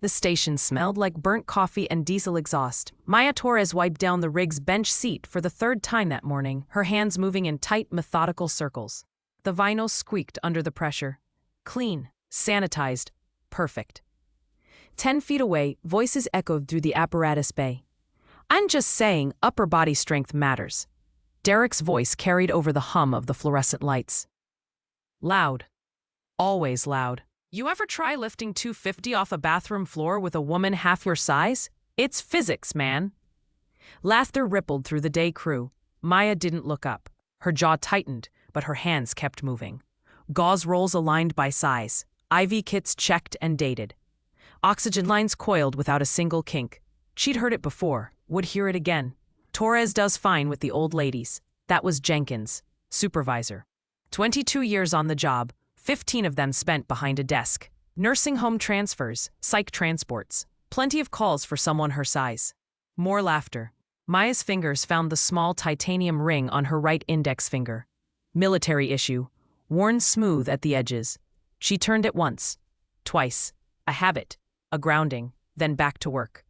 The station smelled like burnt coffee and diesel exhaust. Maya Torres wiped down the rig's bench seat for the third time that morning, her hands moving in tight, methodical circles. The vinyl squeaked under the pressure. Clean, sanitized, perfect. 10 feet away, voices echoed through the apparatus bay. "I'm just saying, upper body strength matters." Derek's voice carried over the hum of the fluorescent lights. Loud. Always loud. "You ever try lifting 250 off a bathroom floor with a woman half your size? It's physics, man." Laughter rippled through the day crew. Maya didn't look up. Her jaw tightened, but her hands kept moving. Gauze rolls aligned by size. IV kits checked and dated. Oxygen lines coiled without a single kink. She'd heard it before, would hear it again. Torres does fine with the old ladies. That was Jenkins, supervisor. 22 years on the job, 15 of them spent behind a desk. Nursing home transfers, psych transports. Plenty of calls for someone her size. More laughter. Maya's fingers found the small titanium ring on her right index finger. Military issue, worn smooth at the edges. She turned it once, twice. A habit, a grounding, then back to work.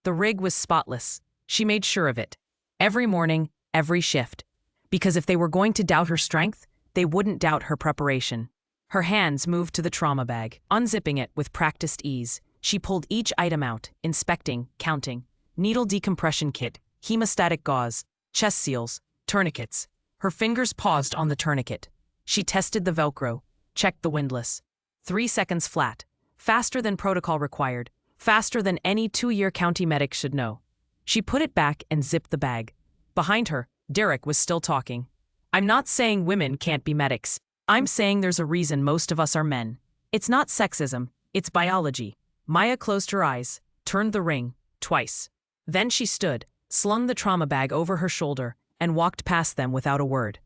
The rig was spotless. She made sure of it. Every morning, every shift. Because if they were going to doubt her strength, they wouldn't doubt her preparation. Her hands moved to the trauma bag, unzipping it with practiced ease. She pulled each item out, inspecting, counting. Needle decompression kit, hemostatic gauze, chest seals, tourniquets. Her fingers paused on the tourniquet. She tested the Velcro, checked the windlass. 3 seconds flat. Faster than protocol required. Faster than any 2-year county medic should know. She put it back and zipped the bag. Behind her, Derek was still talking. "I'm not saying women can't be medics. I'm saying there's a reason most of us are men. It's not sexism, it's biology." Maya closed her eyes, turned the ring, twice. Then she stood, slung the trauma bag over her shoulder, and walked past them without a word.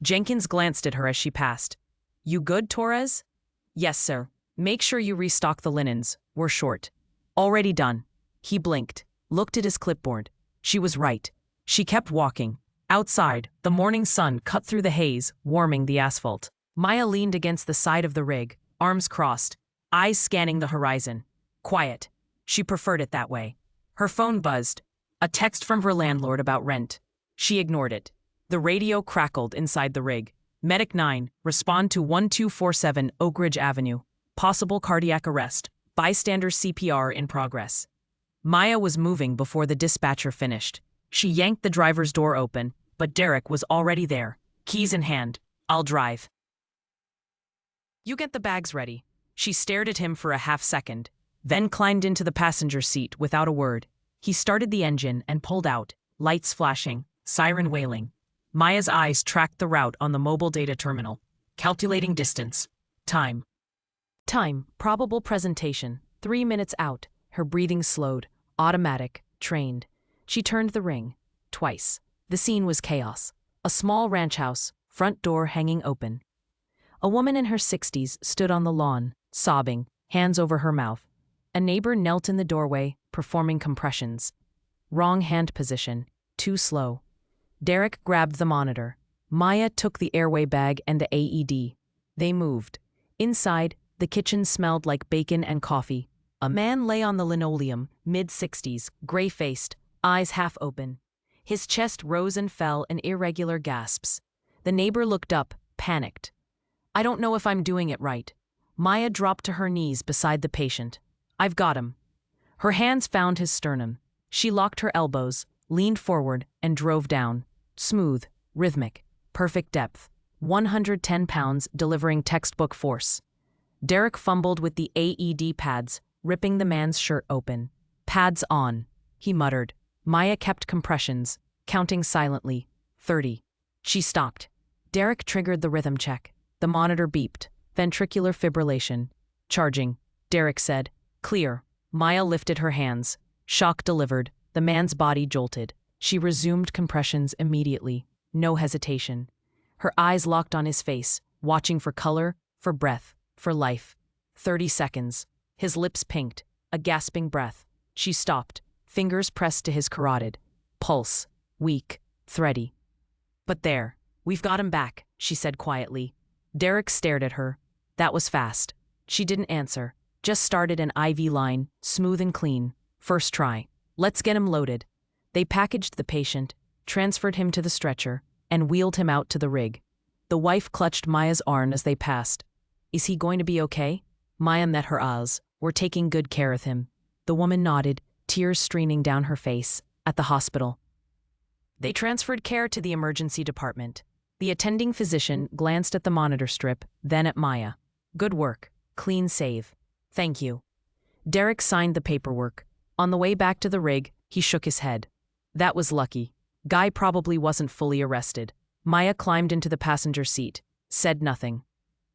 Jenkins glanced at her as she passed. "You good, Torres?" "Yes, sir. Make sure you restock the linens. We're short." "Already done." He blinked, looked at his clipboard. She was right. She kept walking. Outside, the morning sun cut through the haze, warming the asphalt. Maya leaned against the side of the rig, arms crossed, eyes scanning the horizon. Quiet. She preferred it that way. Her phone buzzed. A text from her landlord about rent. She ignored it. The radio crackled inside the rig. "Medic 9, respond to 1247 Oak Ridge Avenue. Possible cardiac arrest. Bystander CPR in progress." Maya was moving before the dispatcher finished. She yanked the driver's door open, but Derek was already there, keys in hand. "I'll drive." "You get the bags ready." She stared at him for a half second, then climbed into the passenger seat without a word. He started the engine and pulled out, lights flashing, siren wailing. Maya's eyes tracked the route on the mobile data terminal, calculating distance. Time, probable presentation, 3 minutes out. Her breathing slowed, automatic, trained. She turned the ring, twice. The scene was chaos. A small ranch house, front door hanging open. A woman in her 60s stood on the lawn, sobbing, hands over her mouth. A neighbor knelt in the doorway, performing compressions. Wrong hand position, too slow. Derek grabbed the monitor. Maya took the airway bag and the AED. They moved. Inside, the kitchen smelled like bacon and coffee. A man lay on the linoleum, mid-60s, gray-faced, eyes half open. His chest rose and fell in irregular gasps. The neighbor looked up, panicked. "I don't know if I'm doing it right." Maya dropped to her knees beside the patient. "I've got him." Her hands found his sternum. She locked her elbows, leaned forward, and drove down. Smooth, rhythmic, perfect depth. 110 pounds, delivering textbook force. Derek fumbled with the AED pads, ripping the man's shirt open. "Pads on," he muttered. Maya kept compressions, counting silently. 30. She stopped. Derek triggered the rhythm check. The monitor beeped. Ventricular fibrillation. "Charging," Derek said. "Clear." Maya lifted her hands. Shock delivered. The man's body jolted. She resumed compressions immediately. No hesitation. Her eyes locked on his face, watching for color, for breath, for life. 30 seconds. His lips pinked. A gasping breath. She stopped, fingers pressed to his carotid. Pulse. Weak. Thready. "But there. We've got him back," she said quietly. Derek stared at her. That was fast. She didn't answer. Just started an IV line, smooth and clean. First try. Let's get him loaded. They packaged the patient, transferred him to the stretcher, and wheeled him out to the rig. The wife clutched Maya's arm as they passed. Is he going to be okay? Maya met her eyes. We're taking good care of him. The woman nodded, tears streaming down her face, at the hospital. They transferred care to the emergency department. The attending physician glanced at the monitor strip, then at Maya. Good work. Clean save. Thank you. Derek signed the paperwork. On the way back to the rig, he shook his head. That was lucky. Guy probably wasn't fully arrested. Maya climbed into the passenger seat, said nothing.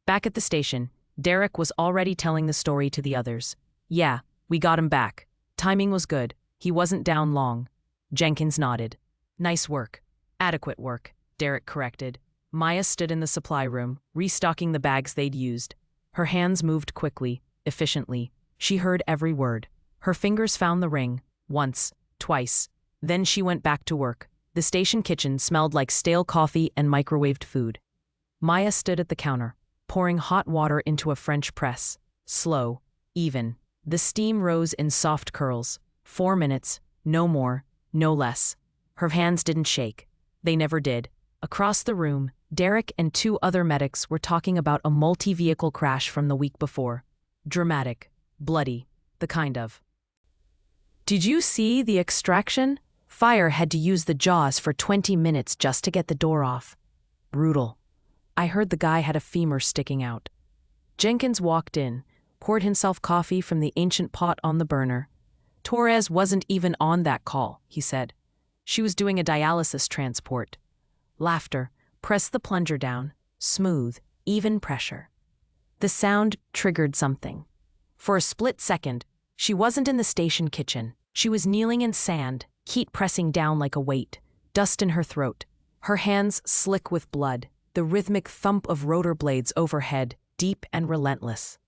Back at the station, Derek was already telling the story to the others. Yeah, we got him back. Timing was good. He wasn't down long. Jenkins nodded. Nice work. Adequate work, Derek corrected. Maya stood in the supply room, restocking the bags they'd used. Her hands moved quickly, efficiently. She heard every word. Her fingers found the ring, once, twice. Then she went back to work. The station kitchen smelled like stale coffee and microwaved food. Maya stood at the counter, pouring hot water into a French press. Slow, even. The steam rose in soft curls. 4 minutes, no more, no less. Her hands didn't shake. They never did. Across the room, Derek and 2 other medics were talking about a multi-vehicle crash from the week before. Dramatic, bloody, the kind of. Did you see the extraction? Fire had to use the jaws for 20 minutes just to get the door off. Brutal. I heard the guy had a femur sticking out. Jenkins walked in, poured himself coffee from the ancient pot on the burner. Torres wasn't even on that call, he said. She was doing a dialysis transport. Laughter. Press the plunger down. Smooth, even pressure. The sound triggered something. For a split second, she wasn't in the station kitchen. She was kneeling in sand, heat pressing down like a weight, dust in her throat, her hands slick with blood, the rhythmic thump of rotor blades overhead, deep and relentless.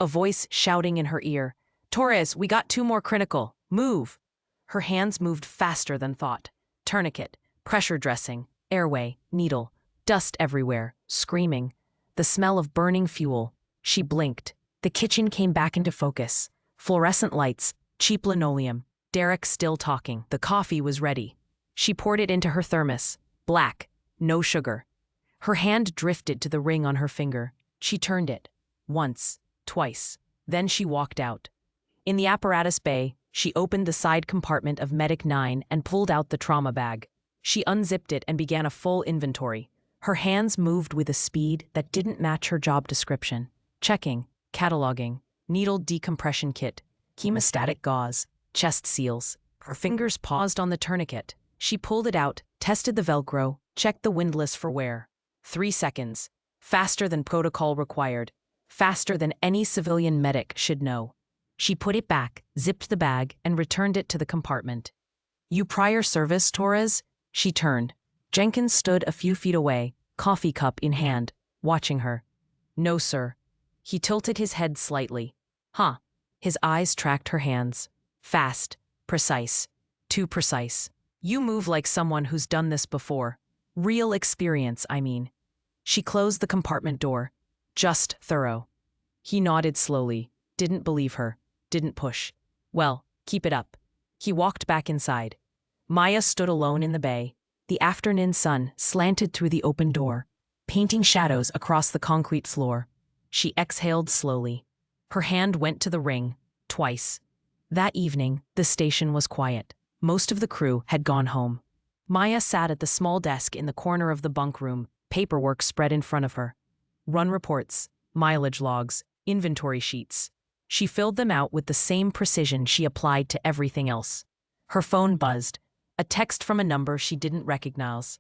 A voice shouting in her ear, Torres, we got 2 more critical. Move. Her hands moved faster than thought. Tourniquet, pressure dressing, airway, needle, dust everywhere, screaming. The smell of burning fuel. She blinked. The kitchen came back into focus. Fluorescent lights, cheap linoleum. Derek still talking. The coffee was ready. She poured it into her thermos. Black, no sugar. Her hand drifted to the ring on her finger. She turned it. Once, twice. Then she walked out. In the apparatus bay, she opened the side compartment of Medic 9 and pulled out the trauma bag. She unzipped it and began a full inventory. Her hands moved with a speed that didn't match her job description. Checking, cataloging, needle decompression kit, chemostatic gauze, chest seals. Her fingers paused on the tourniquet. She pulled it out, tested the Velcro, checked the windlass for wear. 3 seconds. Faster than protocol required. Faster than any civilian medic should know. She put it back, zipped the bag, and returned it to the compartment. You prior service, Torres? She turned. Jenkins stood a few feet away, coffee cup in hand, watching her. No, sir. He tilted his head slightly. Huh. His eyes tracked her hands. Fast, precise, too precise. You move like someone who's done this before. Real experience, I mean. She closed the compartment door. Just thorough. He nodded slowly, didn't believe her, didn't push. Well, keep it up. He walked back inside. Maya stood alone in the bay. The afternoon sun slanted through the open door, painting shadows across the concrete floor. She exhaled slowly. Her hand went to the ring, twice. That evening, the station was quiet. Most of the crew had gone home. Maya sat at the small desk in the corner of the bunk room, paperwork spread in front of her. Run reports, mileage logs, inventory sheets. She filled them out with the same precision she applied to everything else. Her phone buzzed. A text from a number she didn't recognize.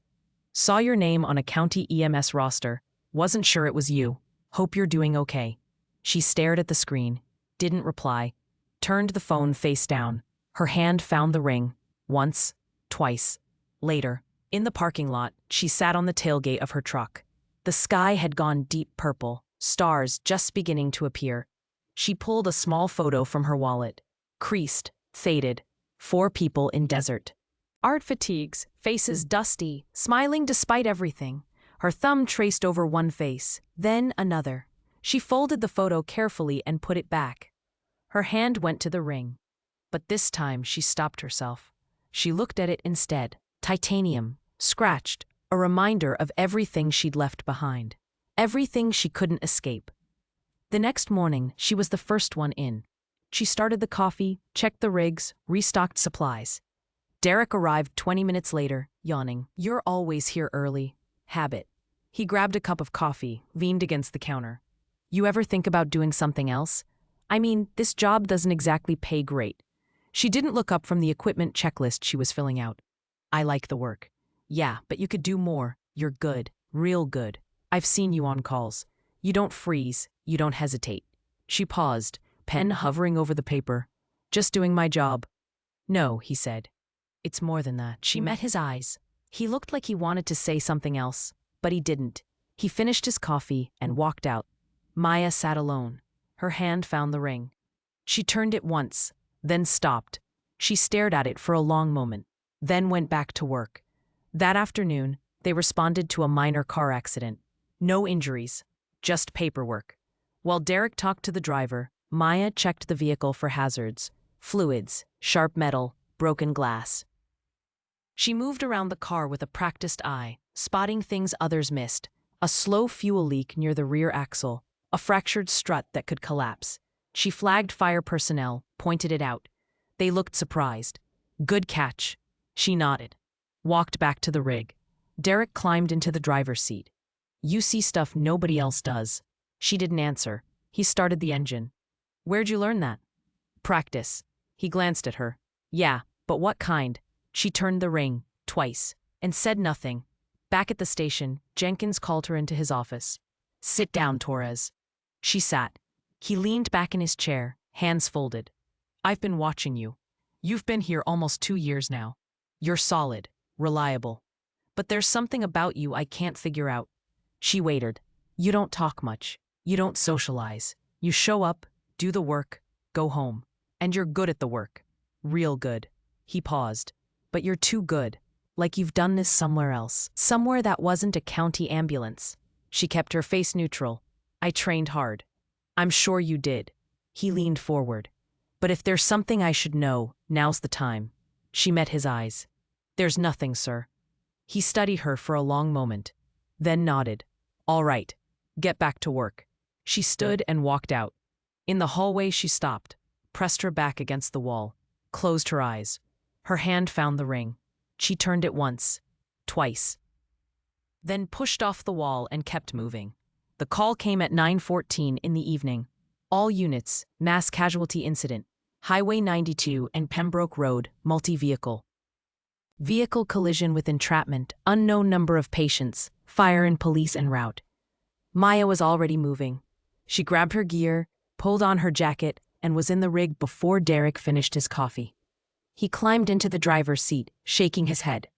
Saw your name on a county EMS roster. Wasn't sure it was you. Hope you're doing okay. She stared at the screen, didn't reply, turned the phone face down. Her hand found the ring. Once, twice. Later, in the parking lot, she sat on the tailgate of her truck. The sky had gone deep purple, stars just beginning to appear. She pulled a small photo from her wallet. Creased, faded. 4 people in desert. Art fatigues, faces dusty, smiling despite everything. Her thumb traced over one face, then another. She folded the photo carefully and put it back. Her hand went to the ring. But this time she stopped herself. She looked at it instead. Titanium, scratched, a reminder of everything she'd left behind. Everything she couldn't escape. The next morning, she was the first one in. She started the coffee, checked the rigs, restocked supplies. Derek arrived 20 minutes later, yawning. "You're always here early." Habit. He grabbed a cup of coffee, leaned against the counter. "You ever think about doing something else? I mean, this job doesn't exactly pay great." She didn't look up from the equipment checklist she was filling out. "I like the work." "Yeah, but you could do more. You're good. Real good. I've seen you on calls. You don't freeze. You don't hesitate." She paused, pen hovering over the paper. "Just doing my job." "No," he said. "It's more than that." She met his eyes. He looked like he wanted to say something else, but he didn't. He finished his coffee and walked out. Maya sat alone. Her hand found the ring. She turned it once, then stopped. She stared at it for a long moment, then went back to work. That afternoon, they responded to a minor car accident. No injuries, just paperwork. While Derek talked to the driver, Maya checked the vehicle for hazards, fluids, sharp metal, broken glass. She moved around the car with a practiced eye, spotting things others missed: a slow fuel leak near the rear axle, a fractured strut that could collapse. She flagged fire personnel, pointed it out. They looked surprised. "Good catch." She nodded. Walked back to the rig. Derek climbed into the driver's seat. "You see stuff nobody else does." She didn't answer. He started the engine. "Where'd you learn that?" "Practice." He glanced at her. "Yeah, but what kind?" She turned the ring, twice, and said nothing. Back at the station, Jenkins called her into his office. "Sit down, Torres." She sat. He leaned back in his chair, hands folded. "I've been watching you. You've been here almost 2 years now. You're solid, reliable. But there's something about you I can't figure out." She waited. "You don't talk much. You don't socialize. You show up, do the work, go home. And you're good at the work. Real good." He paused. "But you're too good. Like you've done this somewhere else. Somewhere that wasn't a county ambulance." She kept her face neutral. "I trained hard." "I'm sure you did." He leaned forward. "But if there's something I should know, now's the time." She met his eyes. "There's nothing, sir." He studied her for a long moment, then nodded. "All right. Get back to work." She stood and walked out. In the hallway she stopped, pressed her back against the wall, closed her eyes. Her hand found the ring. She turned it once, twice, then pushed off the wall and kept moving. The call came at 9:14 in the evening. "All units, mass casualty incident. Highway 92 and Pembroke Road, multi-vehicle. Vehicle collision with entrapment, unknown number of patients, fire and police en route." Maya was already moving. She grabbed her gear, pulled on her jacket, and was in the rig before Derek finished his coffee. He climbed into the driver's seat, shaking his head.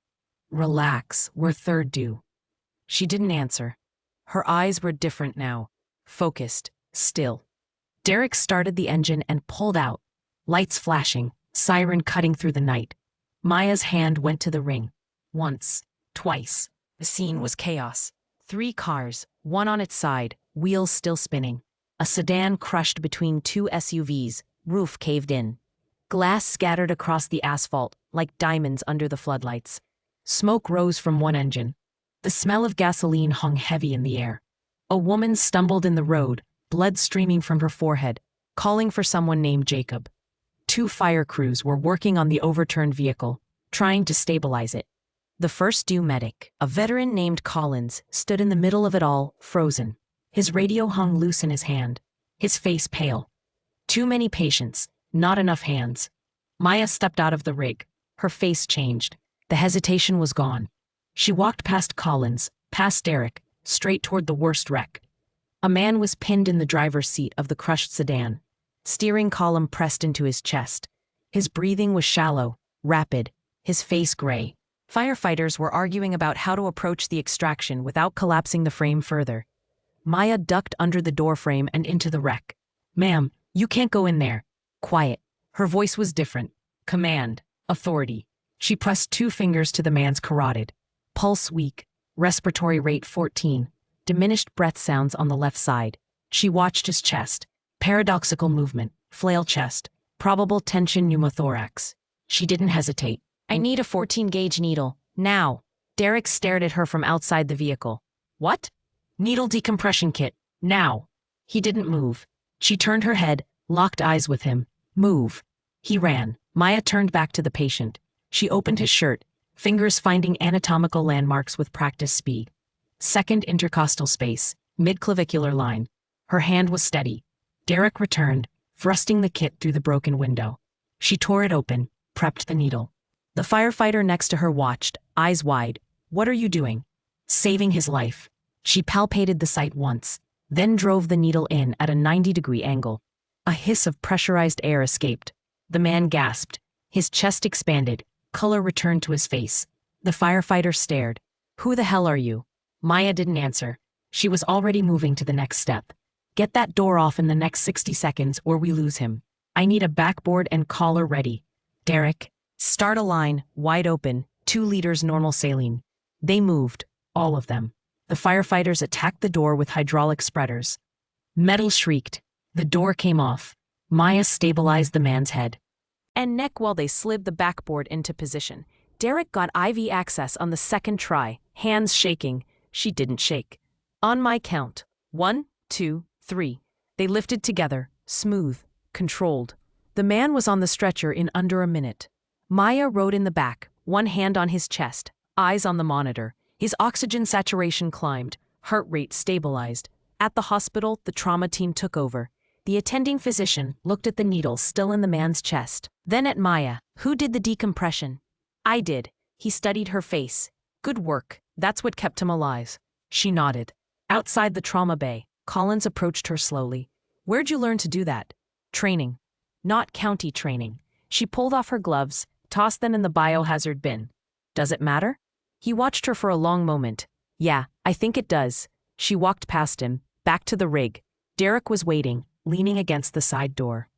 "Relax, we're third due." She didn't answer. Her eyes were different now, focused, still. Derek started the engine and pulled out, lights flashing, siren cutting through the night. Maya's hand went to the ring. Once, twice. The scene was chaos. 3 cars, one on its side, wheels still spinning. A sedan crushed between 2 SUVs, roof caved in. Glass scattered across the asphalt like diamonds under the floodlights. Smoke rose from one engine. The smell of gasoline hung heavy in the air. A woman stumbled in the road, blood streaming from her forehead, calling for someone named Jacob. 2 fire crews were working on the overturned vehicle, trying to stabilize it. The first due medic, a veteran named Collins, stood in the middle of it all, frozen. His radio hung loose in his hand, his face pale. Too many patients, not enough hands. Maya stepped out of the rig. Her face changed. The hesitation was gone. She walked past Collins, past Derek, straight toward the worst wreck. A man was pinned in the driver's seat of the crushed sedan. Steering column pressed into his chest. His breathing was shallow, rapid, his face gray. Firefighters were arguing about how to approach the extraction without collapsing the frame further. Maya ducked under the doorframe and into the wreck. "Ma'am, you can't go in there." Quiet. Her voice was different. Command. Authority. She pressed 2 fingers to the man's carotid. Pulse weak. Respiratory rate 14. Diminished breath sounds on the left side. She watched his chest. Paradoxical movement. flail chest, probable tension pneumothorax. She didn't hesitate. I need a 14-gauge needle, now. Derek stared at her from outside the vehicle. What? Needle decompression kit, now. He didn't move. She turned her head, locked eyes with him. Move. He ran. Maya turned back to the patient. She opened his shirt, fingers finding anatomical landmarks with practice speed. Second intercostal space, mid-clavicular line. Her hand was steady. Derek returned, thrusting the kit through the broken window. She tore it open, prepped the needle. The firefighter next to her watched, eyes wide. What are you doing? Saving his life. She palpated the site once, then drove the needle in at a 90-degree angle. A hiss of pressurized air escaped. The man gasped. His chest expanded. Color returned to his face. The firefighter stared. Who the hell are you? Maya didn't answer. She was already moving to the next step. Get that door off in the next 60 seconds or we lose him. I need a backboard and collar ready. Derek, start a line, wide open, 2 liters normal saline. They moved, all of them. The firefighters attacked the door with hydraulic spreaders. Metal shrieked. The door came off. Maya stabilized the man's head and neck while they slid the backboard into position. Derek got IV access on the second try, hands shaking. She didn't shake. On my count, 1, 2, 3. They lifted together, smooth, controlled. The man was on the stretcher in under a minute. Maya rode in the back, one hand on his chest, eyes on the monitor. His oxygen saturation climbed, heart rate stabilized. At the hospital, the trauma team took over. The attending physician looked at the needle still in the man's chest, then at Maya. Who did the decompression? I did. He studied her face. Good work. That's what kept him alive. She nodded. Outside the trauma bay, Collins approached her slowly. Where'd you learn to do that? Training. Not county training. She pulled off her gloves, tossed them in the biohazard bin. Does it matter? He watched her for a long moment. Yeah, I think it does. She walked past him, back to the rig. Derek was waiting, leaning against the side door.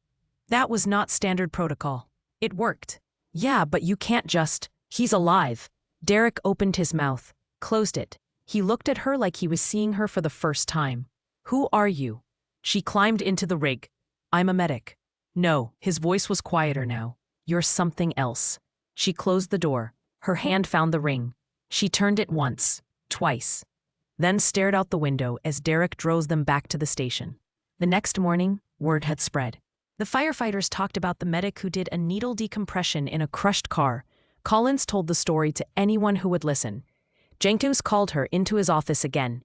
That was not standard protocol. It worked. Yeah, but you can't just... He's alive. Derek opened his mouth, closed it. He looked at her like he was seeing her for the first time. Who are you? She climbed into the rig. I'm a medic. No, his voice was quieter now. You're something else. She closed the door. Her hand found the ring. She turned it once, twice, then stared out the window as Derek drove them back to the station. The next morning, word had spread. The firefighters talked about the medic who did a needle decompression in a crushed car. Collins told the story to anyone who would listen. Jenkins called her into his office again.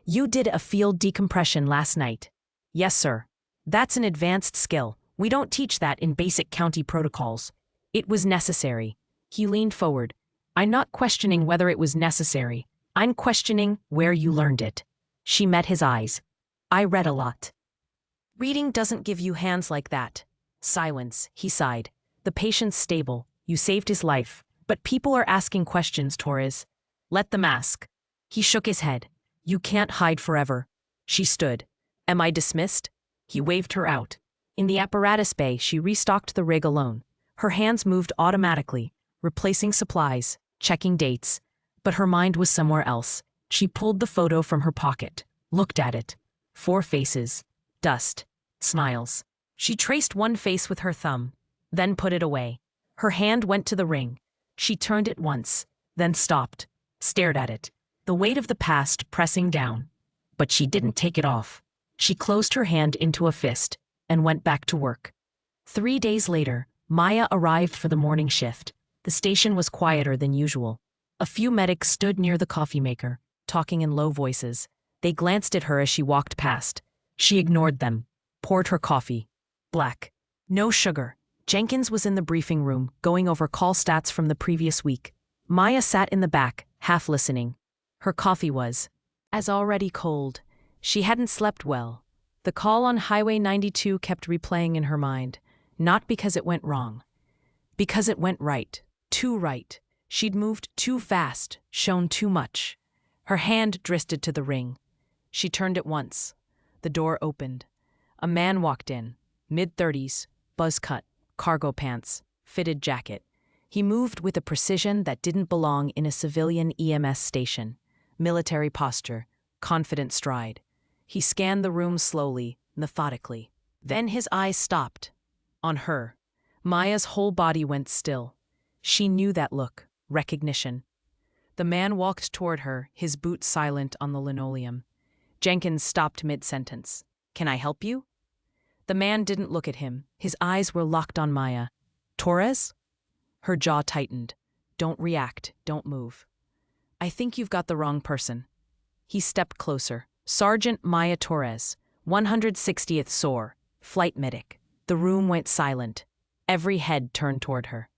You did a field decompression last night. Yes, sir. That's an advanced skill. We don't teach that in basic county protocols. It was necessary. He leaned forward. I'm not questioning whether it was necessary. I'm questioning where you learned it. She met his eyes. I read a lot. Reading doesn't give you hands like that. Silence, he sighed. The patient's stable. You saved his life. But people are asking questions, Torres. Let them ask. He shook his head. You can't hide forever. She stood. Am I dismissed? He waved her out. In the apparatus bay, she restocked the rig alone. Her hands moved automatically, replacing supplies, checking dates. But her mind was somewhere else. She pulled the photo from her pocket, looked at it. 4 faces. Dust. Smiles. She traced one face with her thumb, then put it away. Her hand went to the ring. She turned it once, then stopped, stared at it. The weight of the past pressing down. But she didn't take it off. She closed her hand into a fist and went back to work. 3 days later, Maya arrived for the morning shift. The station was quieter than usual. A few medics stood near the coffee maker, talking in low voices. They glanced at her as she walked past. She ignored them, poured her coffee. Black. No sugar. Jenkins was in the briefing room, going over call stats from the previous week. Maya sat in the back, half listening. Her coffee was, as already cold. She hadn't slept well. The call on Highway 92 kept replaying in her mind, not because it went wrong. Because it went right. Too right. She'd moved too fast, shown too much. Her hand drifted to the ring. She turned it once. The door opened. A man walked in, mid-30s, buzz cut, cargo pants, fitted jacket. He moved with a precision that didn't belong in a civilian EMS station. Military posture, confident stride. He scanned the room slowly, methodically. Then his eyes stopped. On her. Maya's whole body went still. She knew that look, recognition. The man walked toward her, his boots silent on the linoleum. Jenkins stopped mid-sentence. "Can I help you?" The man didn't look at him. His eyes were locked on Maya. "Torres?" Her jaw tightened. "Don't react, don't move. I think you've got the wrong person." He stepped closer. "Sergeant Maya Torres, 160th SOAR, flight medic." The room went silent. Every head turned toward her.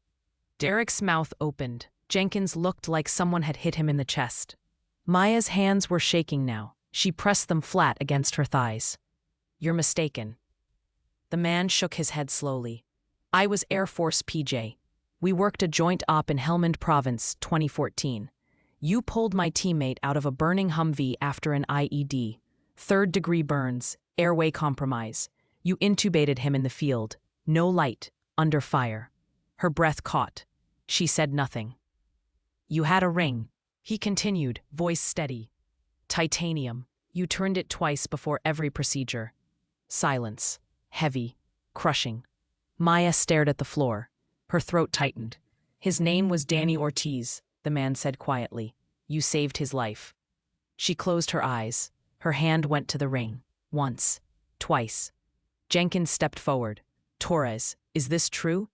Derek's mouth opened. Jenkins looked like someone had hit him in the chest. Maya's hands were shaking now. She pressed them flat against her thighs. "You're mistaken." The man shook his head slowly. "I was Air Force PJ. We worked a joint op in Helmand Province, 2014. You pulled my teammate out of a burning Humvee after an IED. Third-degree burns, airway compromise. You intubated him in the field. No light, under fire." Her breath caught. She said nothing. "You had a ring," he continued, voice steady. "Titanium. You turned it twice before every procedure." Silence. Heavy. Crushing. Maya stared at the floor. Her throat tightened. "His name was Danny Ortiz," the man said quietly. "You saved his life." She closed her eyes. Her hand went to the ring. Once. Twice. Jenkins stepped forward. "Torres, is this true?"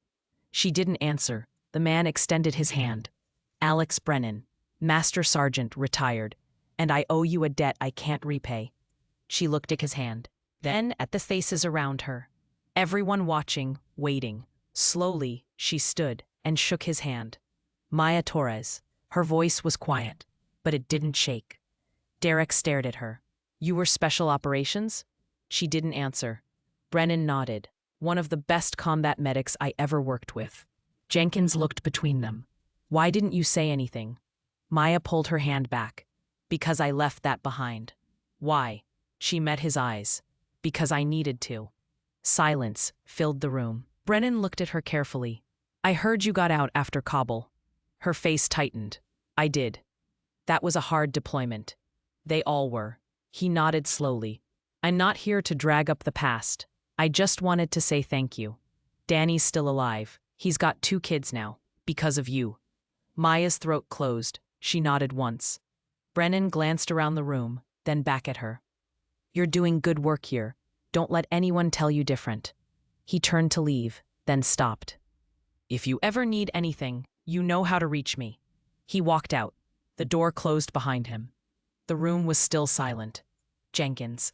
She didn't answer. The man extended his hand. "Alex Brennan, Master Sergeant, retired, and I owe you a debt I can't repay." She looked at his hand. Then at the faces around her. Everyone watching, waiting. Slowly, she stood and shook his hand. "Maya Torres." Her voice was quiet, but it didn't shake. Derek stared at her. "You were special operations?" She didn't answer. Brennan nodded. "One of the best combat medics I ever worked with." Jenkins looked between them. "Why didn't you say anything?" Maya pulled her hand back. "Because I left that behind." "Why?" She met his eyes. "Because I needed to." Silence filled the room. Brennan looked at her carefully. "I heard you got out after Kabul." Her face tightened. "I did. That was a hard deployment." They all were. He nodded slowly. "I'm not here to drag up the past. I just wanted to say thank you. Danny's still alive. He's got 2 kids now, because of you." Maya's throat closed. She nodded once. Brennan glanced around the room, then back at her. "You're doing good work here. Don't let anyone tell you different." He turned to leave, then stopped. "If you ever need anything, you know how to reach me." He walked out. The door closed behind him. The room was still silent. Jenkins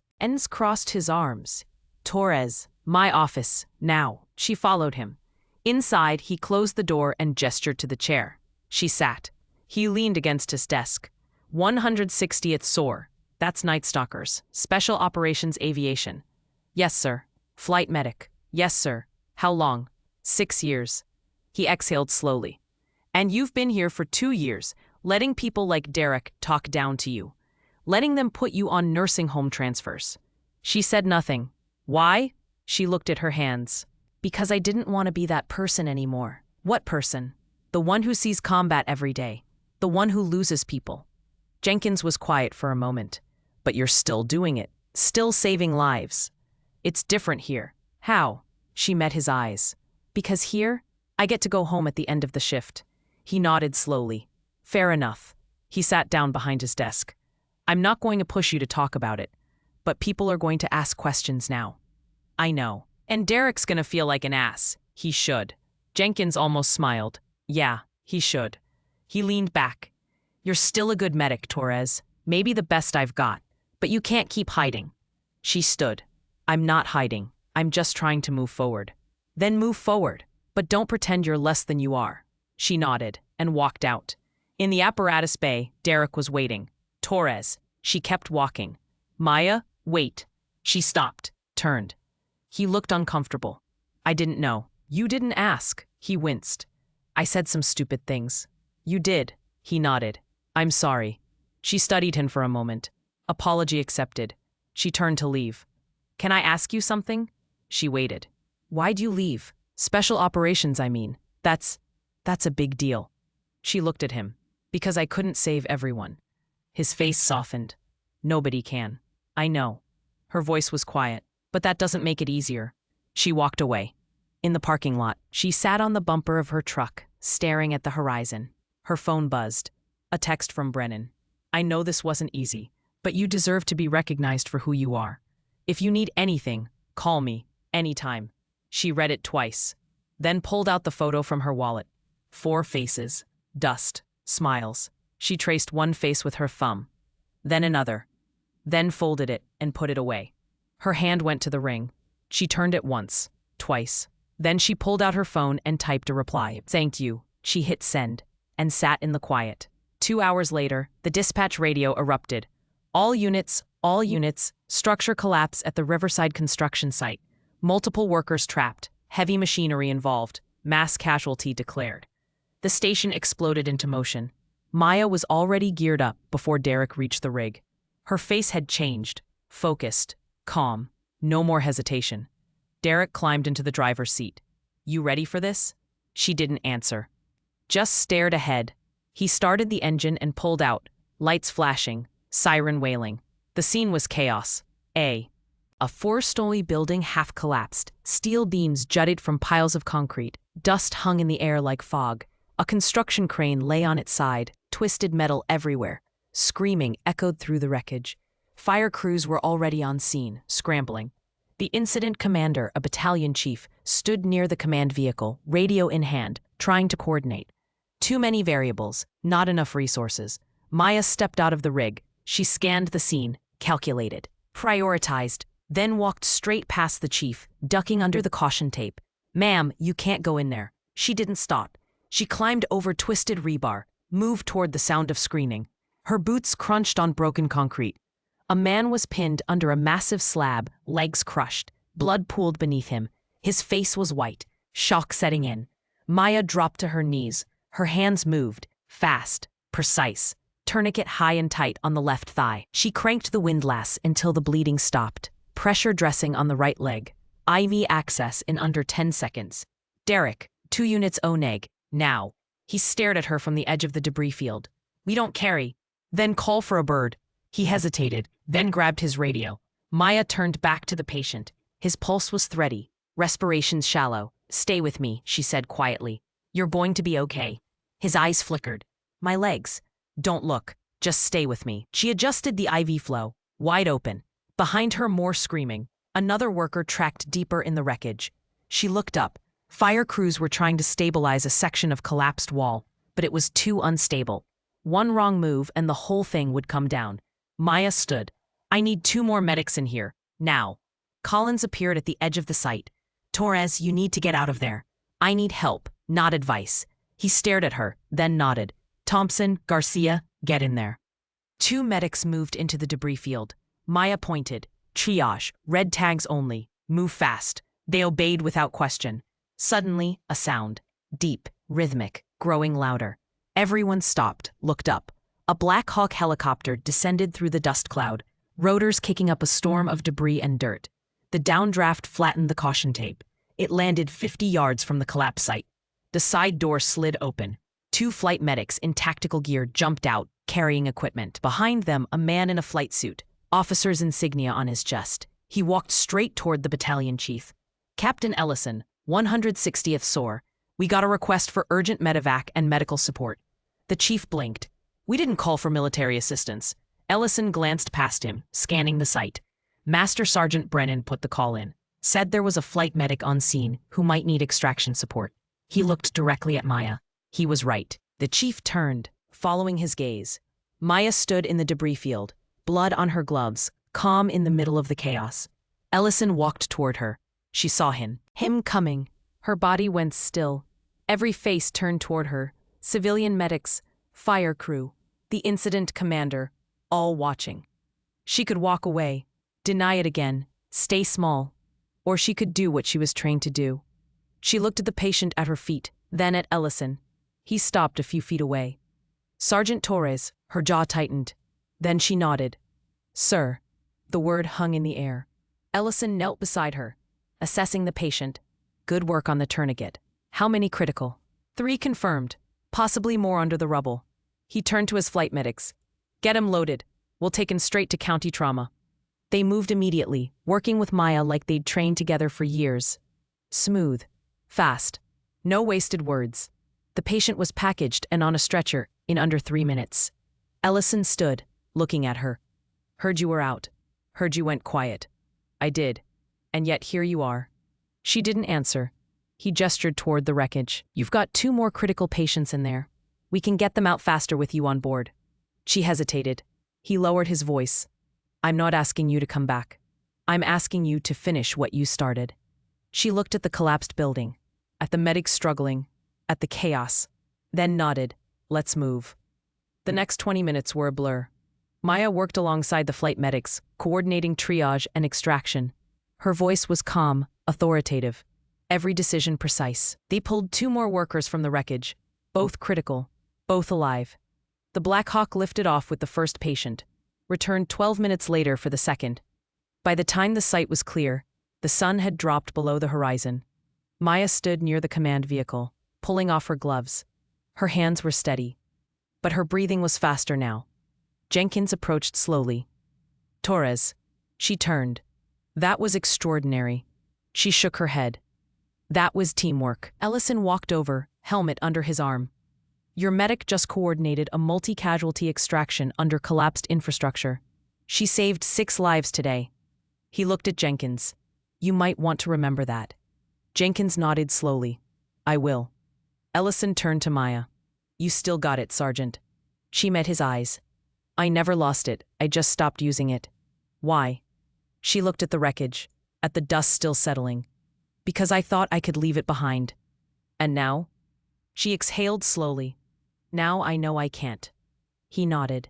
crossed his arms. "Torres, my office, now." She followed him. Inside, he closed the door and gestured to the chair. She sat. He leaned against his desk. 160th SOAR. That's Night Stalkers. Special Operations Aviation. "Yes, sir." "Flight medic." "Yes, sir." "How long?" 6 years. He exhaled slowly. "And you've been here for 2 years, letting people like Derek talk down to you. Letting them put you on nursing home transfers." She said nothing. "Why?" She looked at her hands. "Because I didn't want to be that person anymore." "What person?" "The one who sees combat every day. The one who loses people." Jenkins was quiet for a moment. "But you're still doing it. Still saving lives." "It's different here." "How?" She met his eyes. "Because here, I get to go home at the end of the shift." He nodded slowly. "Fair enough." He sat down behind his desk. "I'm not going to push you to talk about it, but people are going to ask questions now." "I know. And Derek's going to feel like an ass." "He should." Jenkins almost smiled. "Yeah, he should." He leaned back. "You're still a good medic, Torres. Maybe the best I've got. But you can't keep hiding." She stood. "I'm not hiding. I'm just trying to move forward." "Then move forward. But don't pretend you're less than you are." She nodded and walked out. In the apparatus bay, Derek was waiting. "Torres." She kept walking. "Maya, wait." She stopped, turned. He looked uncomfortable. "I didn't know." "You didn't ask." He winced. "I said some stupid things." "You did." He nodded. "I'm sorry." She studied him for a moment. Apology accepted. She turned to leave. "Can I ask you something?" She waited. "Why'd you leave?" "Special operations, I mean. That's a big deal." She looked at him. "Because I couldn't save everyone." His face softened. "Nobody can." "I know." Her voice was quiet. But that doesn't make it easier. She walked away. In the parking lot, she sat on the bumper of her truck, staring at the horizon. Her phone buzzed. A text from Brennan. I know this wasn't easy, but you deserve to be recognized for who you are. If you need anything, call me, anytime. She read it twice, then pulled out the photo from her wallet. 4 faces, dust, smiles. She traced one face with her thumb, then another, then folded it and put it away. Her hand went to the ring. She turned it once, twice. Then she pulled out her phone and typed a reply. Thank you. She hit send and sat in the quiet. 2 hours later, the dispatch radio erupted. All units, structure collapse at the Riverside construction site. Multiple workers trapped, heavy machinery involved, mass casualty declared. The station exploded into motion. Maya was already geared up before Derek reached the rig. Her face had changed, focused, calm, no more hesitation. Derek climbed into the driver's seat. You ready for this? She didn't answer. Just stared ahead. He started the engine and pulled out, lights flashing, siren wailing. The scene was chaos. A 4-story building half collapsed. Steel beams jutted from piles of concrete. Dust hung in the air like fog. A construction crane lay on its side, twisted metal everywhere. Screaming echoed through the wreckage. Fire crews were already on scene, scrambling. The incident commander, a battalion chief, stood near the command vehicle, radio in hand, trying to coordinate. Too many variables, not enough resources. Maya stepped out of the rig. She scanned the scene, calculated, prioritized, then walked straight past the chief, ducking under the caution tape. Ma'am, you can't go in there. She didn't stop. She climbed over twisted rebar, moved toward the sound of screaming. Her boots crunched on broken concrete. A man was pinned under a massive slab, legs crushed, blood pooled beneath him. His face was white, shock setting in. Maya dropped to her knees. Her hands moved, fast, precise, tourniquet high and tight on the left thigh. She cranked the windlass until the bleeding stopped. Pressure dressing on the right leg. IV access in under 10 seconds. Derek, 2 units O-neg, now. He stared at her from the edge of the debris field. We don't carry. Then call for a bird. He hesitated, then grabbed his radio. Maya turned back to the patient. His pulse was thready, respirations shallow. Stay with me, she said quietly. You're going to be okay. His eyes flickered. My legs. Don't look. Just stay with me. She adjusted the IV flow, wide open. Behind her, more screaming. Another worker tracked deeper in the wreckage. She looked up. Fire crews were trying to stabilize a section of collapsed wall, but it was too unstable. One wrong move and the whole thing would come down. Maya stood. I need 2 more medics in here, now. Collins appeared at the edge of the site. Torres, you need to get out of there. I need help, not advice. He stared at her, then nodded. Thompson, Garcia, get in there. 2 medics moved into the debris field. Maya pointed. Triage, red tags only. Move fast. They obeyed without question. Suddenly, a sound. Deep, rhythmic, growing louder. Everyone stopped, looked up. A Black Hawk helicopter descended through the dust cloud, rotors kicking up a storm of debris and dirt. The downdraft flattened the caution tape. It landed 50 yards from the collapse site. The side door slid open. 2 flight medics in tactical gear jumped out, carrying equipment. Behind them, a man in a flight suit, officer's insignia on his chest. He walked straight toward the battalion chief. Captain Ellison, 160th SOAR. We got a request for urgent medevac and medical support. The chief blinked. We didn't call for military assistance. Ellison glanced past him, scanning the site. Master Sergeant Brennan put the call in. Said there was a flight medic on scene who might need extraction support. He looked directly at Maya. He was right. The chief turned, following his gaze. Maya stood in the debris field, blood on her gloves, calm in the middle of the chaos. Ellison walked toward her. She saw him coming. Her body went still. Every face turned toward her. Civilian medics, fire crew, the incident commander, all watching. She could walk away, deny it again, stay small, or she could do what she was trained to do. She looked at the patient at her feet, then at Ellison. He stopped a few feet away. Sergeant Torres, her jaw tightened. Then she nodded. Sir. The word hung in the air. Ellison knelt beside her, assessing the patient. Good work on the tourniquet. How many critical? 3 confirmed, possibly more under the rubble. He turned to his flight medics. Get him loaded. We'll take him straight to county trauma. They moved immediately, working with Maya like they'd trained together for years. Smooth. Fast. No wasted words. The patient was packaged and on a stretcher in under 3 minutes. Ellison stood, looking at her. Heard you were out. Heard you went quiet. I did. And yet here you are. She didn't answer. He gestured toward the wreckage. You've got 2 more critical patients in there. We can get them out faster with you on board. She hesitated. He lowered his voice. I'm not asking you to come back. I'm asking you to finish what you started. She looked at the collapsed building, at the medics struggling, at the chaos, then nodded. Let's move. The next 20 minutes were a blur. Maya worked alongside the flight medics, coordinating triage and extraction. Her voice was calm, authoritative, every decision precise. They pulled 2 more workers from the wreckage, both critical, both alive. The Black Hawk lifted off with the first patient, returned 12 minutes later for the second. By the time the site was clear, the sun had dropped below the horizon. Maya stood near the command vehicle, pulling off her gloves. Her hands were steady, but her breathing was faster now. Jenkins approached slowly. Torres. She turned. That was extraordinary. She shook her head. That was teamwork. Ellison walked over, helmet under his arm. Your medic just coordinated a multi-casualty extraction under collapsed infrastructure. She saved 6 lives today. He looked at Jenkins. You might want to remember that. Jenkins nodded slowly. I will. Ellison turned to Maya. You still got it, Sergeant. She met his eyes. I never lost it, I just stopped using it. Why? She looked at the wreckage, at the dust still settling. Because I thought I could leave it behind. And now? She exhaled slowly. Now I know I can't. He nodded.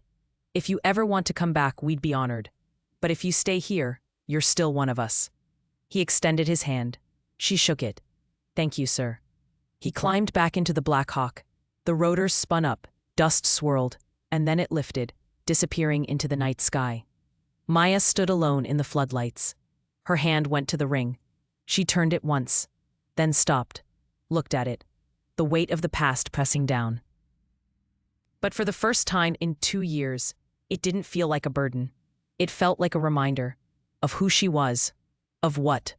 If you ever want to come back, we'd be honored. But if you stay here, you're still one of us. He extended his hand. She shook it. Thank you, sir. He climbed back into the Black Hawk. The rotors spun up, dust swirled, and then it lifted, disappearing into the night sky. Maya stood alone in the floodlights. Her hand went to the ring. She turned it once, then stopped, looked at it, the weight of the past pressing down. But for the first time in 2 years, it didn't feel like a burden. It felt like a reminder of who she was, of what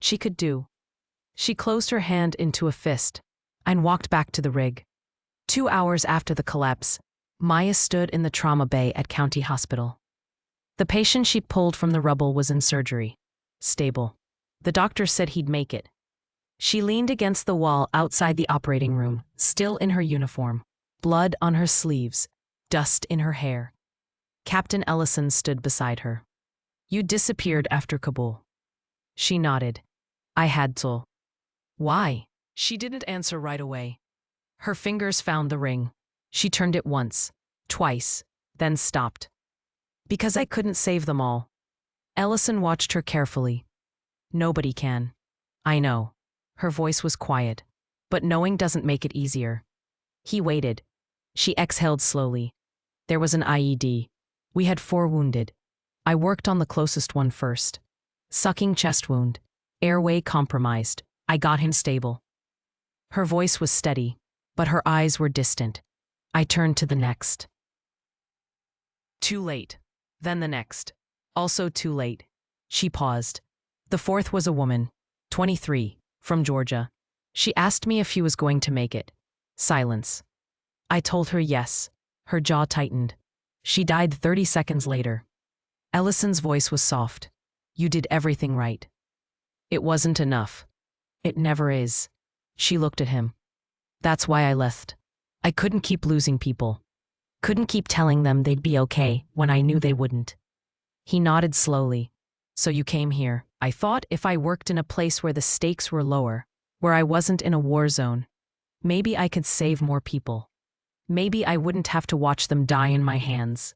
she could do. She closed her hand into a fist and walked back to the rig. 2 hours after the collapse, Maya stood in the trauma bay at County Hospital. The patient she pulled from the rubble was in surgery. Stable. The doctor said he'd make it. She leaned against the wall outside the operating room, still in her uniform, blood on her sleeves, dust in her hair. Captain Ellison stood beside her. You disappeared after Kabul. She nodded. I had to. Why? She didn't answer right away. Her fingers found the ring. She turned it once, twice, then stopped. Because I couldn't save them all. Ellison watched her carefully. Nobody can. I know. Her voice was quiet, but knowing doesn't make it easier. He waited. She exhaled slowly. There was an IED. We had 4 wounded. I worked on the closest one first. Sucking chest wound. Airway compromised. I got him stable. Her voice was steady, but her eyes were distant. I turned to the next. Too late. Then the next. Also too late. She paused. The 4th was a woman, 23, from Georgia. She asked me if she was going to make it. Silence. I told her yes. Her jaw tightened. She died 30 seconds later. Ellison's voice was soft. You did everything right. It wasn't enough. It never is. She looked at him. That's why I left. I couldn't keep losing people. Couldn't keep telling them they'd be okay when I knew they wouldn't. He nodded slowly. So you came here. I thought if I worked in a place where the stakes were lower, where I wasn't in a war zone, maybe I could save more people. Maybe I wouldn't have to watch them die in my hands.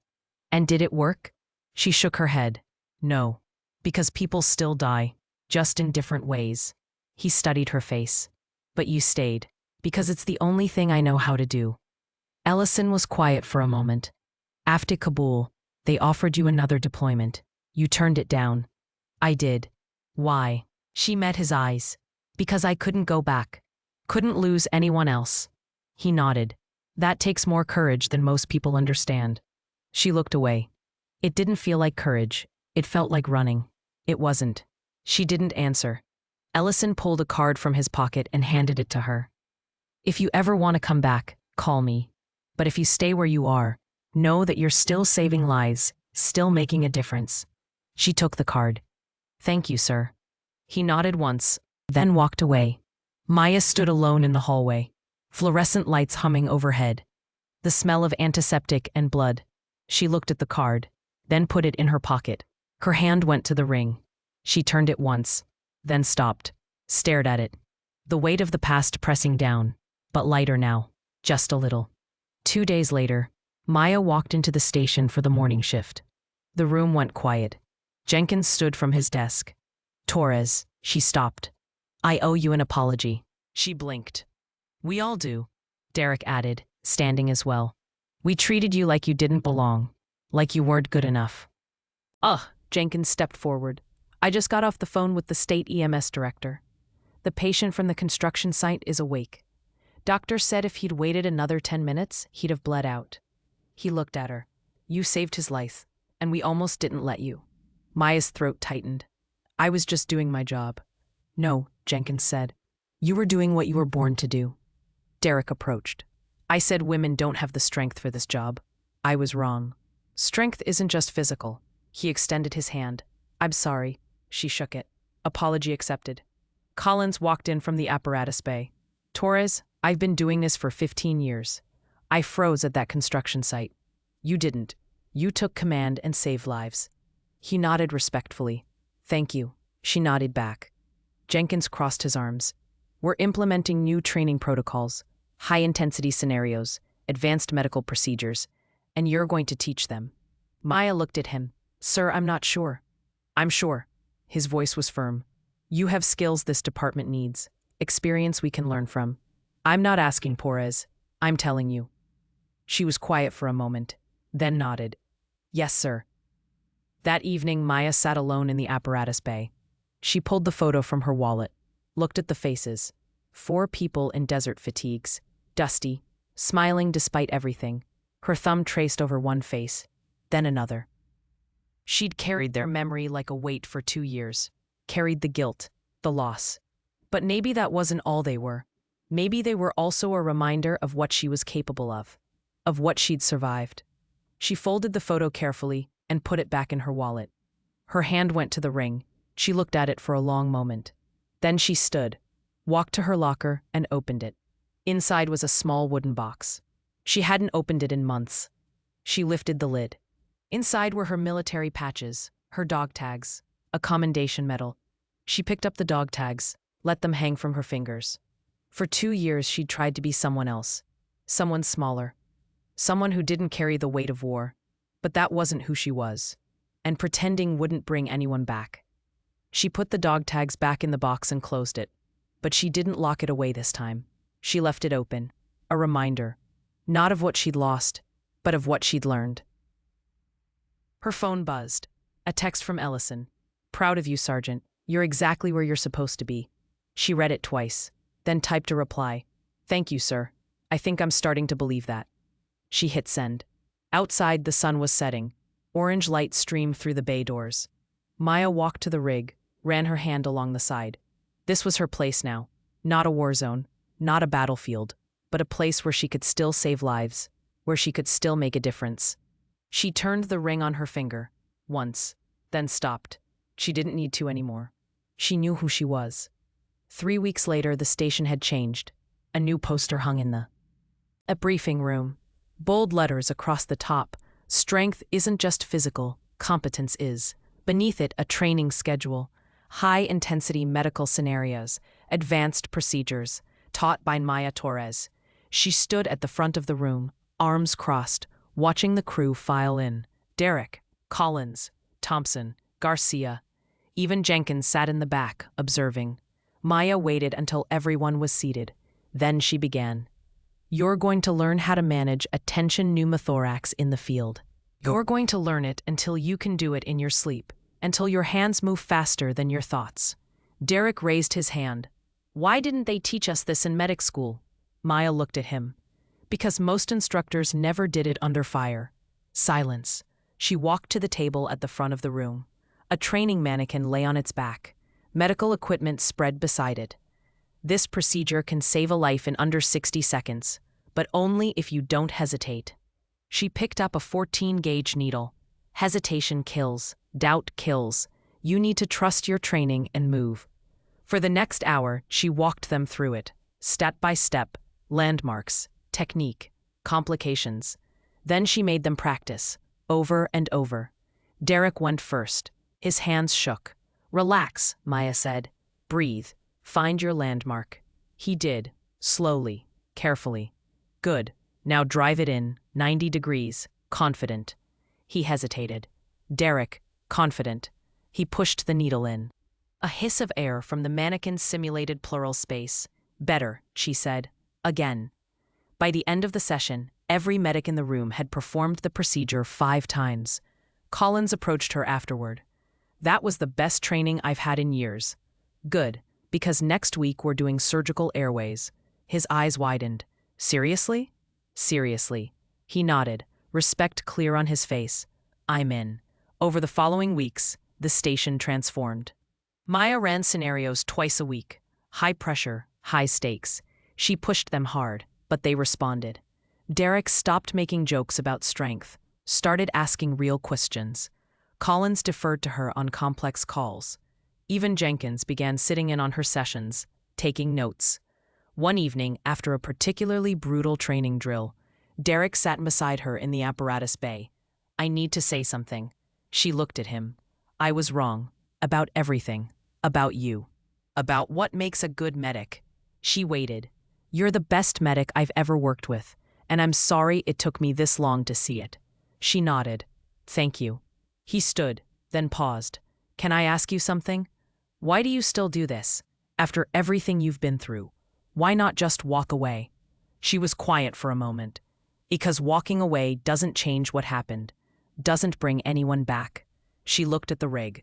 And did it work? She shook her head. No. Because people still die, just in different ways. He studied her face. But you stayed. Because it's the only thing I know how to do. Ellison was quiet for a moment. After Kabul, they offered you another deployment. You turned it down. I did. Why? She met his eyes. Because I couldn't go back. Couldn't lose anyone else. He nodded. That takes more courage than most people understand. She looked away. It didn't feel like courage. It felt like running. It wasn't. She didn't answer. Ellison pulled a card from his pocket and handed it to her. If you ever want to come back, call me. But if you stay where you are, know that you're still saving lives, still making a difference. She took the card. Thank you, sir. He nodded once, then walked away. Maya stood alone in the hallway, fluorescent lights humming overhead. The smell of antiseptic and blood. She looked at the card, then put it in her pocket. Her hand went to the ring. She turned it once, then stopped, stared at it. The weight of the past pressing down, but lighter now, just a little. 2 days later, Maya walked into the station for the morning shift. The room went quiet. Jenkins stood from his desk. Torres, she stopped. I owe you an apology. She blinked. We all do, Derek added, standing as well. We treated you like you didn't belong, like you weren't good enough. Jenkins stepped forward. I just got off the phone with the state EMS director. The patient from the construction site is awake. Doctor said if he'd waited another 10 minutes, he'd have bled out. He looked at her. You saved his life, and we almost didn't let you. Maya's throat tightened. I was just doing my job. No, Jenkins said. You were doing what you were born to do. Derek approached. I said women don't have the strength for this job. I was wrong. Strength isn't just physical. He extended his hand. I'm sorry. She shook it. Apology accepted. Collins walked in from the apparatus bay. Torres, I've been doing this for 15 years. I froze at that construction site. You didn't. You took command and saved lives. He nodded respectfully. Thank you. She nodded back. Jenkins crossed his arms. We're implementing new training protocols, high-intensity scenarios, advanced medical procedures, and you're going to teach them. Maya looked at him. Sir, I'm not sure. I'm sure. His voice was firm. You have skills this department needs, experience we can learn from. I'm not asking, Torres. I'm telling you. She was quiet for a moment, then nodded. Yes, sir. That evening, Maya sat alone in the apparatus bay. She pulled the photo from her wallet, looked at the faces. 4 people in desert fatigues, dusty, smiling despite everything. Her thumb traced over one face, then another. She'd carried their memory like a weight for 2 years, carried the guilt, the loss. But maybe that wasn't all they were. Maybe they were also a reminder of what she was capable of what she'd survived. She folded the photo carefully and put it back in her wallet. Her hand went to the ring. She looked at it for a long moment. Then she stood, walked to her locker, and opened it. Inside was a small wooden box. She hadn't opened it in months. She lifted the lid. Inside were her military patches, her dog tags, a commendation medal. She picked up the dog tags, let them hang from her fingers. For 2 years she'd tried to be someone else, someone smaller, someone who didn't carry the weight of war. But that wasn't who she was, and pretending wouldn't bring anyone back. She put the dog tags back in the box and closed it, but she didn't lock it away this time. She left it open, a reminder, not of what she'd lost, but of what she'd learned. Her phone buzzed. A text from Ellison. Proud of you, Sergeant. You're exactly where you're supposed to be. She read it twice, then typed a reply. Thank you, sir. I think I'm starting to believe that. She hit send. Outside, the sun was setting. Orange light streamed through the bay doors. Maya walked to the rig, ran her hand along the side. This was her place now. Not a war zone, not a battlefield, but a place where she could still save lives, where she could still make a difference. She turned the ring on her finger, once, then stopped. She didn't need to anymore. She knew who she was. 3 weeks later, the station had changed. A new poster hung in a briefing room. Bold letters across the top. Strength isn't just physical, competence is. Beneath it, a training schedule. High-intensity medical scenarios, advanced procedures, taught by Maya Torres. She stood at the front of the room, arms crossed, watching the crew file in. Derek, Collins, Thompson, Garcia. Even Jenkins sat in the back, observing. Maya waited until everyone was seated. Then she began. You're going to learn how to manage a tension pneumothorax in the field. You're going to learn it until you can do it in your sleep, until your hands move faster than your thoughts. Derek raised his hand. Why didn't they teach us this in medic school? Maya looked at him. Because most instructors never did it under fire. Silence. She walked to the table at the front of the room. A training mannequin lay on its back. Medical equipment spread beside it. This procedure can save a life in under 60 seconds, but only if you don't hesitate. She picked up a 14-gauge needle. Hesitation kills. Doubt kills. You need to trust your training and move. For the next hour, she walked them through it, step by step, landmarks, technique, complications. Then she made them practice, over and over. Derek went first. His hands shook. "Relax," Maya said. "Breathe. Find your landmark." He did, slowly, carefully. "Good. Now drive it in, 90 degrees, confident." He hesitated. Derek, confident. He pushed the needle in. A hiss of air from the mannequin's simulated pleural space. "Better," she said. Again. By the end of the session, every medic in the room had performed the procedure 5 times. Collins approached her afterward. "That was the best training I've had in years." "Good, because next week we're doing surgical airways." His eyes widened. "Seriously?" "Seriously." He nodded, respect clear on his face. "I'm in." Over the following weeks, the station transformed. Maya ran scenarios twice a week. High pressure, high stakes. She pushed them hard, but they responded. Derek stopped making jokes about strength, started asking real questions. Collins deferred to her on complex calls. Even Jenkins began sitting in on her sessions, taking notes. One evening, after a particularly brutal training drill, Derek sat beside her in the apparatus bay. "I need to say something." She looked at him. "I was wrong. About everything. About you. About what makes a good medic." She waited. "You're the best medic I've ever worked with, and I'm sorry it took me this long to see it." She nodded. "Thank you." He stood, then paused. "Can I ask you something? Why do you still do this? After everything you've been through, why not just walk away?" She was quiet for a moment. "Because walking away doesn't change what happened, doesn't bring anyone back." She looked at the rig.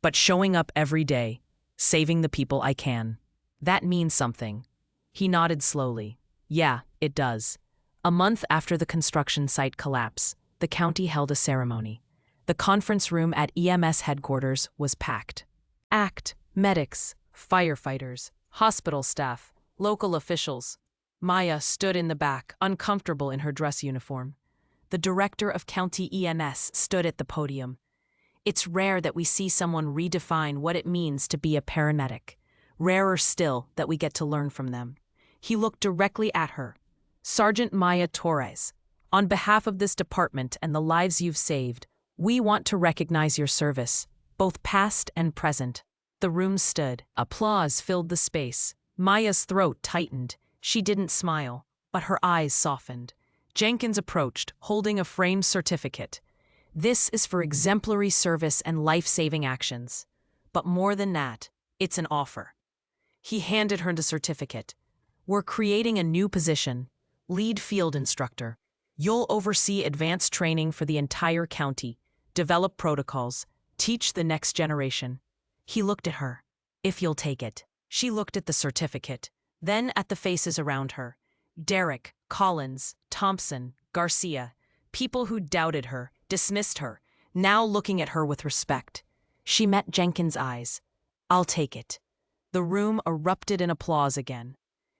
"But showing up every day, saving the people I can, that means something." He nodded slowly. "Yeah, it does." A month after the construction site collapse, the county held a ceremony. The conference room at EMS headquarters was packed. Medics, firefighters, hospital staff, local officials. Maya stood in the back, uncomfortable in her dress uniform. The director of county EMS stood at the podium. "It's rare that we see someone redefine what it means to be a paramedic. Rarer still that we get to learn from them." He looked directly at her. "Sergeant Maya Torres, on behalf of this department and the lives you've saved, we want to recognize your service, both past and present." The room stood. Applause filled the space. Maya's throat tightened. She didn't smile, but her eyes softened. Jenkins approached, holding a framed certificate. "This is for exemplary service and life-saving actions. But more than that, it's an offer." He handed her the certificate. "We're creating a new position, lead field instructor. You'll oversee advanced training for the entire county, develop protocols, teach the next generation." He looked at her. "If you'll take it." She looked at the certificate, then at the faces around her. Derek, Collins, Thompson, Garcia, people who doubted her, dismissed her, now looking at her with respect. She met Jenkins' eyes. "I'll take it." The room erupted in applause again.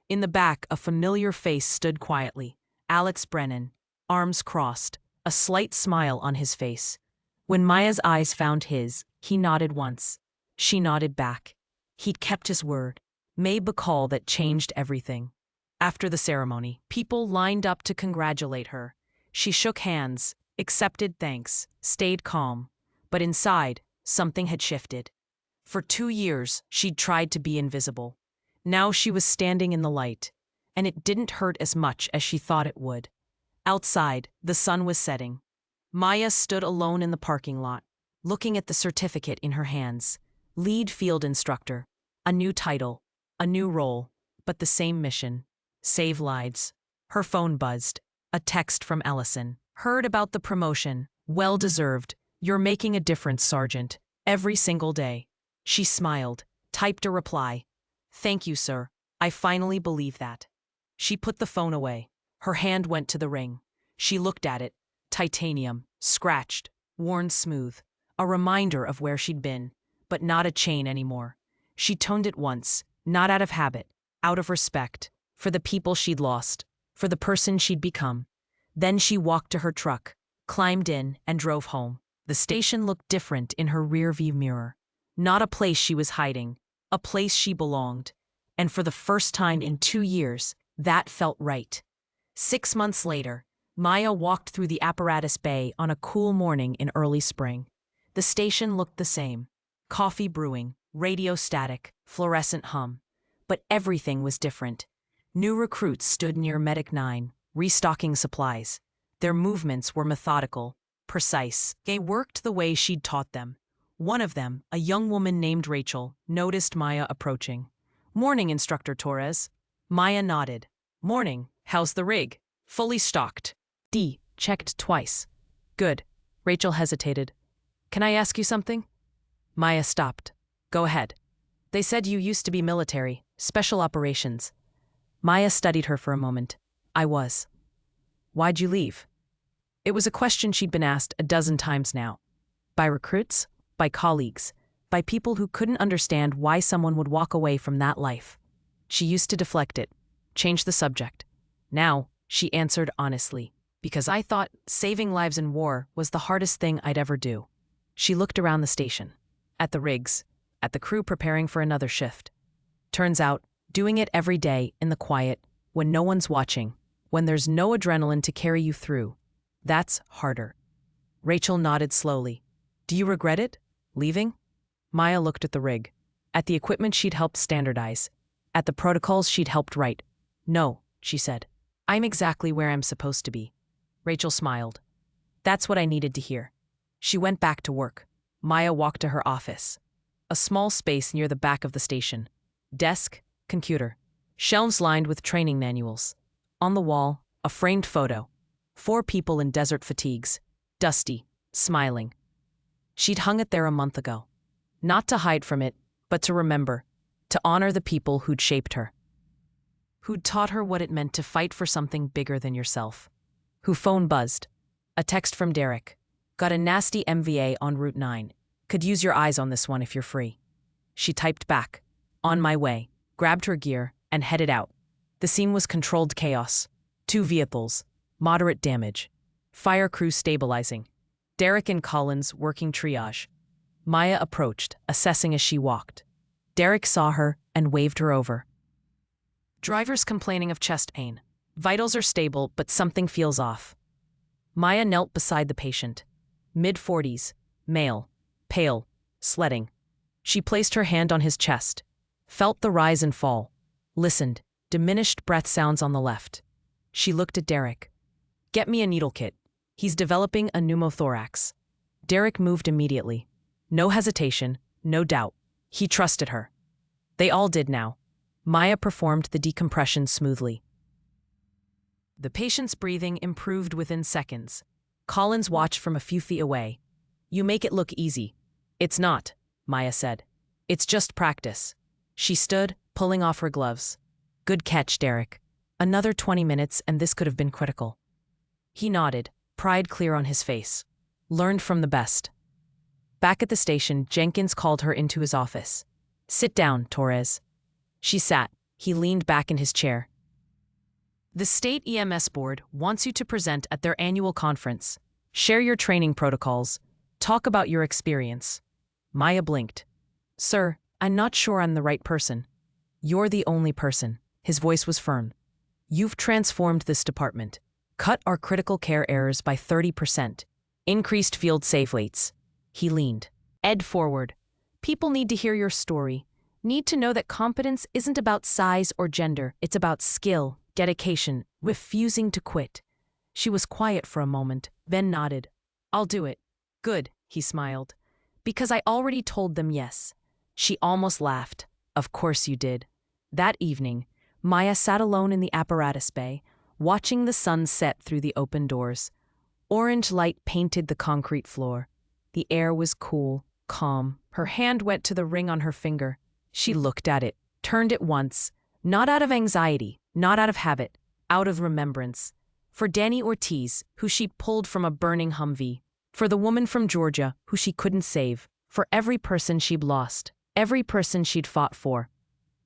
In the back, a familiar face stood quietly. Alex Brennan, arms crossed, a slight smile on his face. When Maya's eyes found his, he nodded once. She nodded back. He'd kept his word. Made the call that changed everything. After the ceremony, people lined up to congratulate her. She shook hands, accepted thanks, stayed calm. But inside, something had shifted. For 2 years, she'd tried to be invisible. Now she was standing in the light, and it didn't hurt as much as she thought it would. Outside, the sun was setting. Maya stood alone in the parking lot, looking at the certificate in her hands. Lead field instructor. A new title, a new role, but the same mission. Save lives. Her phone buzzed. A text from Ellison. "Heard about the promotion. Well deserved. You're making a difference, Sergeant. Every single day." She smiled, typed a reply. "Thank you, sir. I finally believe that." She put the phone away. Her hand went to the ring. She looked at it. Titanium. Scratched. worn smooth, a reminder of where she'd been, but not a chain anymore. She toned it once, not out of habit, out of respect, for the people she'd lost, for the person she'd become. Then she walked to her truck, climbed in, and drove home. The station looked different in her rearview mirror. Not a place she was hiding, a place she belonged. And for the first time in 2 years, that felt right. 6 months later, Maya walked through the apparatus bay on a cool morning in early spring. The station looked the same. Coffee brewing, radio static, fluorescent hum. But everything was different. New recruits stood near Medic 9, restocking supplies. Their movements were methodical, precise. They worked the way she'd taught them. One of them, a young woman named Rachel, noticed Maya approaching. "Morning, Instructor Torres." Maya nodded. "Morning. How's the rig?" "Fully stocked." D. Checked twice. "Good." Rachel hesitated. "Can I ask you something?" Maya stopped. "Go ahead." "They said you used to be military, special operations." Maya studied her for a moment. "I was." "Why'd you leave?" It was a question she'd been asked a dozen times now. By recruits, by colleagues, by people who couldn't understand why someone would walk away from that life. She used to deflect it, change the subject. Now, she answered honestly, "Because I thought saving lives in war was the hardest thing I'd ever do." She looked around the station, at the rigs, at the crew preparing for another shift. Turns out, doing it every day in the quiet, when no one's watching, when there's no adrenaline to carry you through, that's harder. Rachel nodded slowly. "Do you regret it? Leaving?" Maya looked at the rig, at the equipment she'd helped standardize, at the protocols she'd helped write. "No," she said. "I'm exactly where I'm supposed to be." Rachel smiled. That's what I needed to hear. She went back to work. Maya walked to her office. A small space near the back of the station. Desk, computer. Shelves lined with training manuals. On the wall, a framed photo. 4 people in desert fatigues, dusty, smiling. She'd hung it there a month ago. Not to hide from it, but to remember, to honor the people who'd shaped her. Who'd taught her what it meant to fight for something bigger than yourself. Who phone buzzed. A text from Derek. "Got a nasty MVA on Route 9. Could use your eyes on this one if you're free." She typed back. "On my way," grabbed her gear, and headed out. The scene was controlled chaos. 2 vehicles. Moderate damage. Fire crew stabilizing. Derek and Collins working triage. Maya approached, assessing as she walked. Derek saw her and waved her over. "Driver's complaining of chest pain. Vitals are stable, but something feels off." Maya knelt beside the patient. Mid-40s, male, pale, sledding. She placed her hand on his chest, felt the rise and fall, listened, diminished breath sounds on the left. She looked at Derek. "Get me a needle kit. He's developing a pneumothorax." Derek moved immediately. No hesitation, no doubt. He trusted her. They all did now. Maya performed the decompression smoothly. The patient's breathing improved within seconds. Collins watched from a few feet away. "You make it look easy." "It's not," Maya said. "It's just practice." She stood, pulling off her gloves. "Good catch, Derek. Another 20 minutes and this could have been critical." He nodded, pride clear on his face. Learned from the best. Back at the station, Jenkins called her into his office. "Sit down, Torres." She sat. He leaned back in his chair. "The State EMS Board wants you to present at their annual conference. Share your training protocols. Talk about your experience." Maya blinked. "Sir, I'm not sure I'm the right person." "You're the only person." His voice was firm. "You've transformed this department. Cut our critical care errors by 30%. Increased field save rates." He leaned. Ed forward. "People need to hear your story. Need to know that competence isn't about size or gender. It's about skill, dedication, refusing to quit." She was quiet for a moment, then nodded. "I'll do it." "Good," he smiled. "Because I already told them yes." She almost laughed. "Of course you did." That evening, Maya sat alone in the apparatus bay, watching the sun set through the open doors. Orange light painted the concrete floor. The air was cool, calm. Her hand went to the ring on her finger. She looked at it, turned it once, not out of anxiety, not out of habit, out of remembrance. For Danny Ortiz, who she pulled from a burning Humvee. For the woman from Georgia who she couldn't save, for every person she'd lost, every person she'd fought for.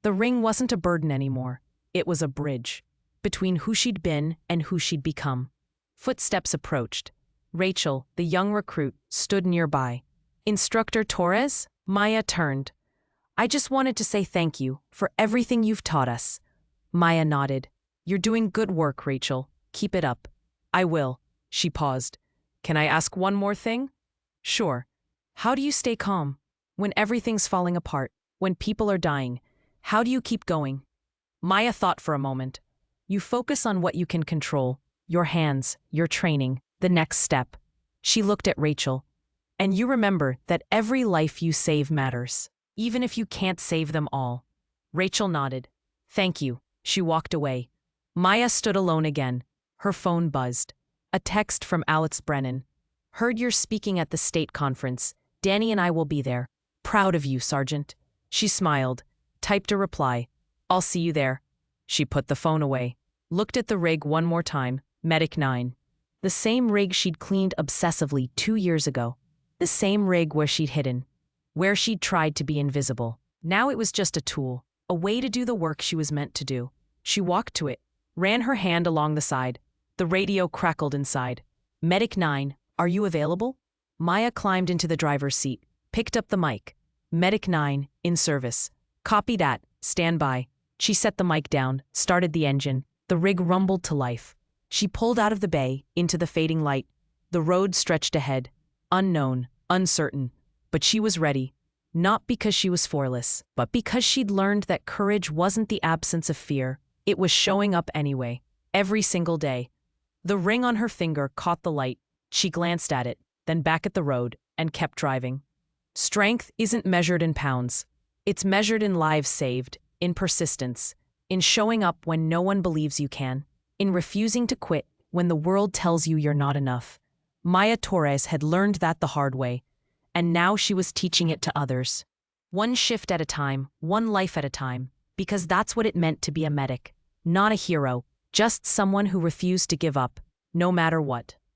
The ring wasn't a burden anymore. It was a bridge between who she'd been and who she'd become. Footsteps approached. Rachel, the young recruit, stood nearby. Instructor Torres? Maya turned. I just wanted to say thank you for everything you've taught us. Maya nodded. You're doing good work, Rachel. Keep it up. I will. She paused. Can I ask one more thing? Sure. How do you stay calm? When everything's falling apart, when people are dying, how do you keep going? Maya thought for a moment. You focus on what you can control, your hands, your training, the next step. She looked at Rachel. And you remember that every life you save matters, even if you can't save them all. Rachel nodded. Thank you. She walked away. Maya stood alone again. Her phone buzzed. A text from Alex Brennan. Heard you're speaking at the state conference. Danny and I will be there. Proud of you, Sergeant. She smiled, typed a reply. I'll see you there. She put the phone away, looked at the rig one more time, Medic 9. The same rig she'd cleaned obsessively 2 years ago. The same rig where she'd hidden, where she'd tried to be invisible. Now it was just a tool, a way to do the work she was meant to do. She walked to it, ran her hand along the side. The radio crackled inside. Medic 9, are you available? Maya climbed into the driver's seat, picked up the mic. Medic 9, in service. Copy that, stand by. She set the mic down, started the engine. The rig rumbled to life. She pulled out of the bay, into the fading light. The road stretched ahead. Unknown, uncertain. But she was ready. Not because she was fearless, but because she'd learned that courage wasn't the absence of fear. It was showing up anyway, every single day. The ring on her finger caught the light. She glanced at it, then back at the road, and kept driving. Strength isn't measured in pounds. It's measured in lives saved, in persistence, in showing up when no one believes you can, in refusing to quit when the world tells you you're not enough. Maya Torres had learned that the hard way, and now she was teaching it to others. One shift at a time, one life at a time, because that's what it meant to be a medic. Not a hero, just someone who refused to give up, no matter what.